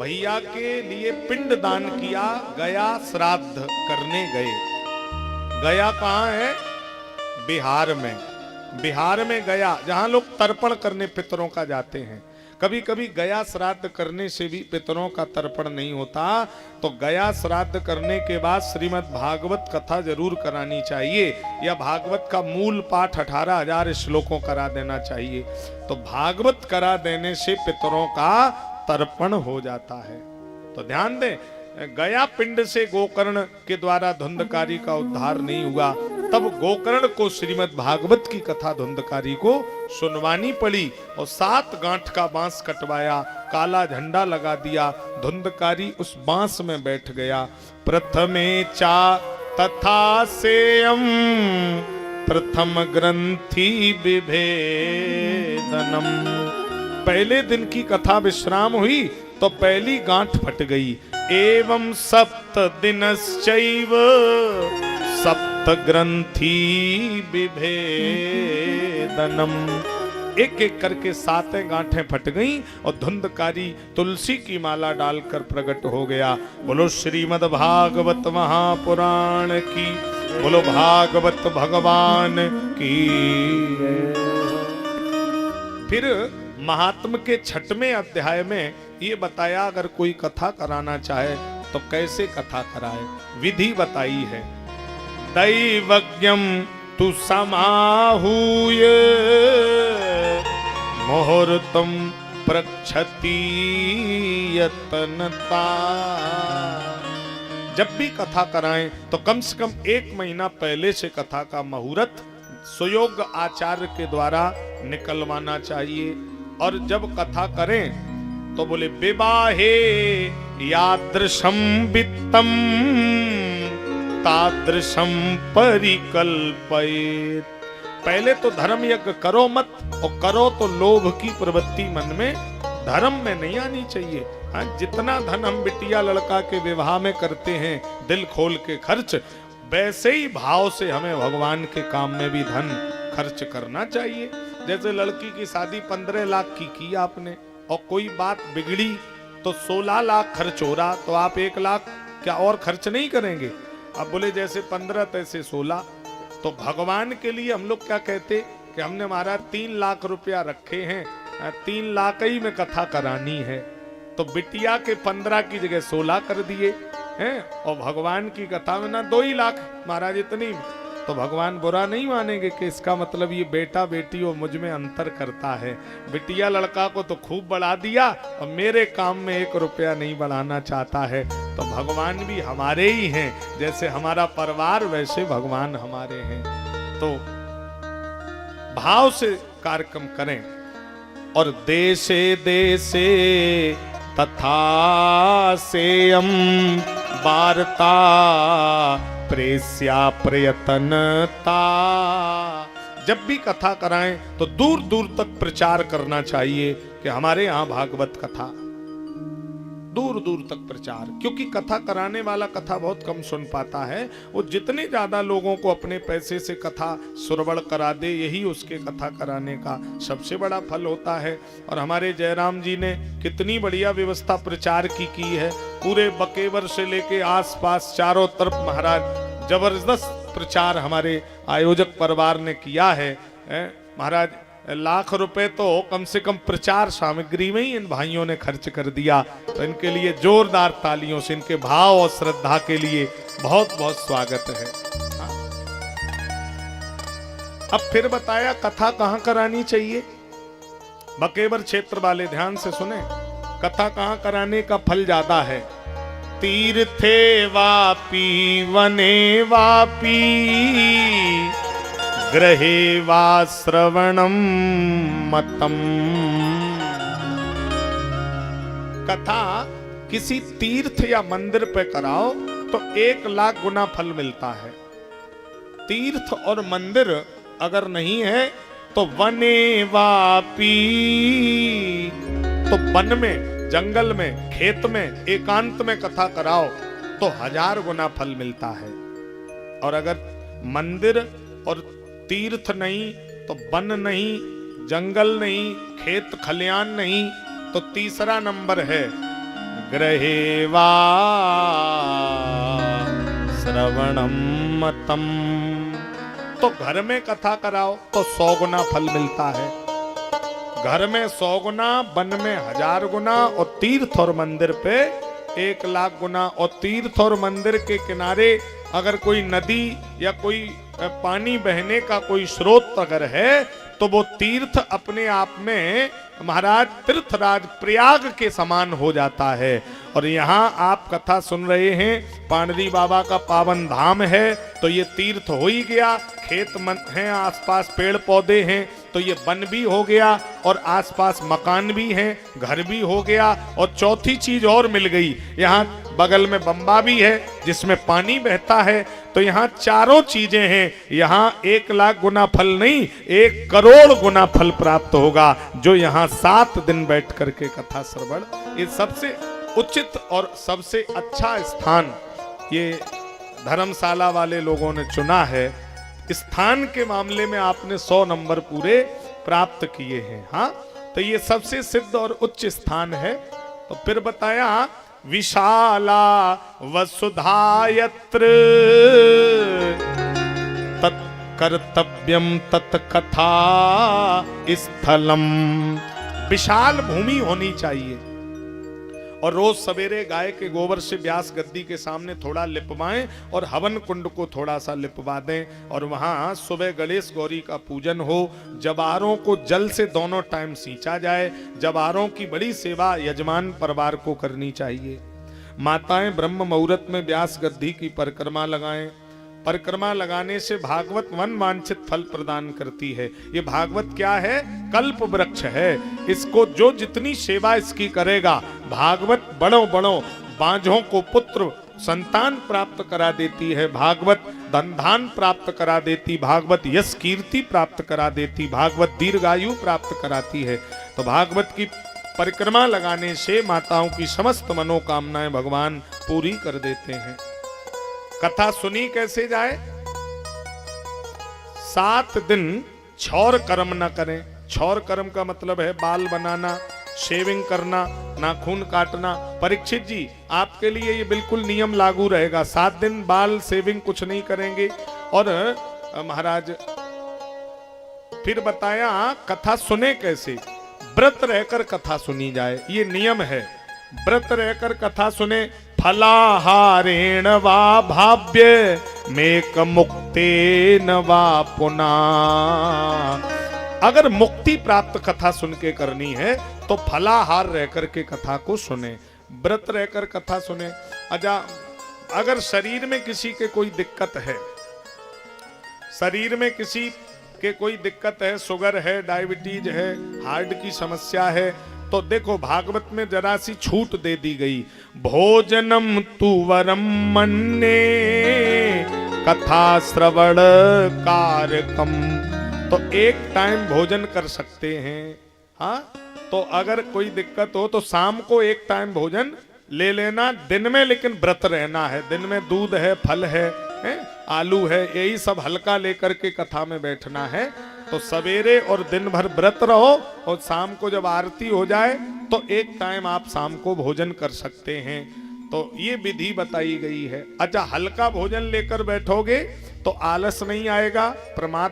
भैया के लिए पिंड दान किया, गया श्राद्ध करने गए। गया कहाँ है? बिहार में। बिहार में गया, जहां लोग तर्पण करने पितरों का जाते हैं। कभी कभी गया श्राद्ध करने से भी पितरों का तर्पण नहीं होता, तो गया श्राद्ध करने के बाद श्रीमद् भागवत कथा जरूर करानी चाहिए, या भागवत का मूल पाठ 18,000 श्लोकों करा देना चाहिए। तो भागवत करा देने से पितरों का तर्पण हो जाता है। तो ध्यान दें, गया पिंड से गोकर्ण के द्वारा धुंधकारी का उद्धार नहीं हुआ, तब गोकर्ण को श्रीमद् भागवत की कथा धुंधकारी को सुनवानी पड़ी और 7 गांठ का बांस कटवाया, काला झंडा लगा दिया, धुंधकारी उस बांस में बैठ गया। प्रथमे चा तथा सेयम प्रथम ग्रंथि विभेदनम। पहले दिन की कथा विश्राम हुई तो पहली गांठ फट गई। एवं सप्त दिनश्चैव सप्त ग्रंथि विभेदनम। एक एक करके 7 गांठें फट गईं और धुंधकारी तुलसी की माला डालकर प्रकट हो गया। बोलो श्रीमद् भागवत महापुराण की, बोलो भागवत भगवान की। फिर महात्म के 6वें अध्याय में ये बताया, अगर कोई कथा कराना चाहे तो कैसे कथा कराए, विधि बताई है। दैवज्ञम तु समाहूय मुहूर्तम प्रक्षति यतनता। जब भी कथा कराएं तो कम से कम 1 महीना पहले से कथा का मुहूर्त सुयोग्य आचार्य के द्वारा निकलवाना चाहिए। और जब कथा करें तो बोले विवाहे यादृशम वित्तम तादृशम परिकल्पयेत्। पहले तो धर्म यज्ञ करो मत, और करो तो लोभ की प्रवृत्ति मन में, धर्म में नहीं आनी चाहिए। हाँ, जितना धन हम बिटिया लड़का के विवाह में करते हैं दिल खोल के खर्च, वैसे ही भाव से हमें भगवान के काम में भी धन खर्च करना चाहिए। जैसे लड़की की शादी 15 लाख की आपने, और कोई बात बिगड़ी तो 16 लाख खर्च हो रहा, तो आप 1 लाख क्या और खर्च नहीं करेंगे? अब बोले जैसे 15 तैसे 16। तो भगवान के लिए हम लोग क्या कहते कि हमने हमारा 3 लाख रुपया रखे हैं, 3 लाख ही में कथा करानी है, तो बिटिया के 15 की जगह 16 कर दिए हैं, और भगवान की कथा में ना 2 ही लाख महाराज इतनी। तो भगवान बुरा नहीं मानेंगे कि इसका मतलब ये बेटा बेटी और मुझ में अंतर करता है। बिटिया लड़का को तो खूब बढ़ा दिया और मेरे काम में 1 रुपया नहीं बढ़ाना चाहता है। तो भगवान भी हमारे ही हैं, जैसे हमारा परिवार वैसे भगवान हमारे हैं। तो भाव से कार्यक्रम करें। और देशे देशे तथा सेयम वार्ता प्रेस्या प्रयत्नता। जब भी कथा कराएं तो दूर दूर तक प्रचार करना चाहिए कि हमारे यहाँ भागवत कथा, दूर दूर तक प्रचार। क्योंकि कथा कराने वाला कथा बहुत कम सुन पाता है, वो जितने ज्यादा लोगों को अपने पैसे से कथा सुरवड़ करा दे, यही उसके कथा कराने का सबसे बड़ा फल होता है। और हमारे जयराम जी ने कितनी बढ़िया व्यवस्था प्रचार की है। पूरे बकेवर से लेके आसपास चारों तरफ महाराज जबरदस्त प्रचार हमारे आयोजक परिवार ने किया है। महाराज लाख रुपए तो कम से कम प्रचार सामग्री में ही इन भाइयों ने खर्च कर दिया। तो इनके लिए जोरदार तालियों से, इनके भाव और श्रद्धा के लिए बहुत बहुत स्वागत है। अब फिर बताया कथा कहाँ करानी चाहिए। बकेवर क्षेत्र वाले ध्यान से सुने, कथा कहाँ कराने का फल ज्यादा है। तीर्थे वापी वने वापी ग्रहे वा श्रवणम मतम। कथा किसी तीर्थ या मंदिर पे कराओ तो 1 लाख गुना फल मिलता है। तीर्थ और मंदिर अगर नहीं है तो वने वापी, तो वन में, जंगल में, खेत में, एकांत में कथा कराओ तो 1000 गुना फल मिलता है। और अगर मंदिर और तीर्थ नहीं तो वन नहीं, जंगल नहीं, खेत खलियान नहीं, तो तीसरा नंबर है गृहे वा श्रवणम मतम। तो घर में कथा कराओ तो 100 गुना फल मिलता है। घर में 100 गुना, वन में 1000 गुना, और तीर्थ और मंदिर पे 1,00,000 गुना। और तीर्थ और मंदिर के किनारे अगर कोई नदी या कोई पानी बहने का कोई स्रोत अगर है तो वो तीर्थ अपने आप में महाराज तीर्थराज प्रयाग के समान हो जाता है। और यहाँ आप कथा सुन रहे हैं, पांडरी बाबा का पावन धाम है तो ये तीर्थ हो ही गया। खेत हैं, आसपास पेड़ पौधे हैं तो ये वन भी हो गया, और आसपास मकान भी हैं, घर भी हो गया। और चौथी चीज और मिल गई, यहाँ बगल में बंबा भी है जिसमें पानी बहता है। तो यहाँ चारों चीजें हैं। यहाँ 1,00,000 गुना फल नहीं, 1 करोड़ गुना फल प्राप्त होगा जो यहाँ 7 दिन बैठ करके कथा श्रवण। ये सबसे उचित और सबसे अच्छा स्थान ये धर्मशाला वाले लोगों ने चुना है। स्थान के मामले में आपने 100 नंबर पूरे प्राप्त किए हैं। हाँ, तो ये सबसे सिद्ध और उच्च स्थान है। तो फिर बताया विशाला वसुधायत्र तत्कर्तव्यम तत्कथा स्थलम। विशाल भूमि होनी चाहिए, और रोज सवेरे गाय के गोबर से व्यास गद्दी के सामने थोड़ा लिपवाएं और हवन कुंड को थोड़ा सा लिपवा दें। और वहां सुबह गणेश गौरी का पूजन हो, जवारों को जल से दोनों टाइम सींचा जाए। जवारों की बड़ी सेवा यजमान परिवार को करनी चाहिए। माताएं ब्रह्म मुहूर्त में व्यास गद्दी की परिक्रमा लगाएं। परिक्रमा लगाने से भागवत वन वांछित फल प्रदान करती है। ये भागवत क्या है? कल्प वृक्ष है। इसको जो जितनी सेवा इसकी करेगा, भागवत बड़ों बड़ों बांझों को पुत्र संतान प्राप्त करा देती है। भागवत धन धान प्राप्त करा देती, भागवत यश कीर्ति प्राप्त करा देती, भागवत दीर्घायु प्राप्त कराती है। तो भागवत की परिक्रमा लगाने से माताओं की समस्त मनोकामनाएं भगवान पूरी कर देते हैं। कथा सुनी कैसे जाए? 7 दिन छौर कर्म न करें। छौर कर्म का मतलब है बाल बनाना, शेविंग करना, नाखून काटना। परीक्षित जी, आपके लिए ये बिल्कुल नियम लागू रहेगा। 7 दिन बाल शेविंग कुछ नहीं करेंगे। और महाराज फिर बताया कथा सुने कैसे? व्रत रहकर कथा सुनी जाए, ये नियम है। व्रत रहकर कथा सुने। फलाहारेण वा भाव्य मेक मुक्तेन वा पुनः। अगर मुक्ति प्राप्त कथा सुन के करनी है तो फलाहार रहकर के कथा को सुने, व्रत रहकर कथा सुने। अगर शरीर में किसी के कोई दिक्कत है, शरीर में किसी के कोई दिक्कत है, शुगर है, डायबिटीज है, हार्ट की समस्या है, तो देखो भागवत में जरा सी छूट दे दी गई। भोजनम तु वरम मन्ने कथा श्रवण कारकम। तो एक टाइम भोजन कर सकते हैं। हाँ, तो अगर कोई दिक्कत हो तो शाम को एक टाइम भोजन ले लेना, दिन में लेकिन व्रत रहना है। दिन में दूध है, फल है, आलू है, यही सब हल्का लेकर के कथा में बैठना है। तो सवेरे और दिन भर व्रत रहो, और शाम को जब आरती हो जाए तो एक टाइम आप शाम को भोजन कर सकते हैं। तो ये विधि बताई गई है। अच्छा, हल्का भोजन लेकर बैठोगे तो आलस नहीं आएगा, प्रमाद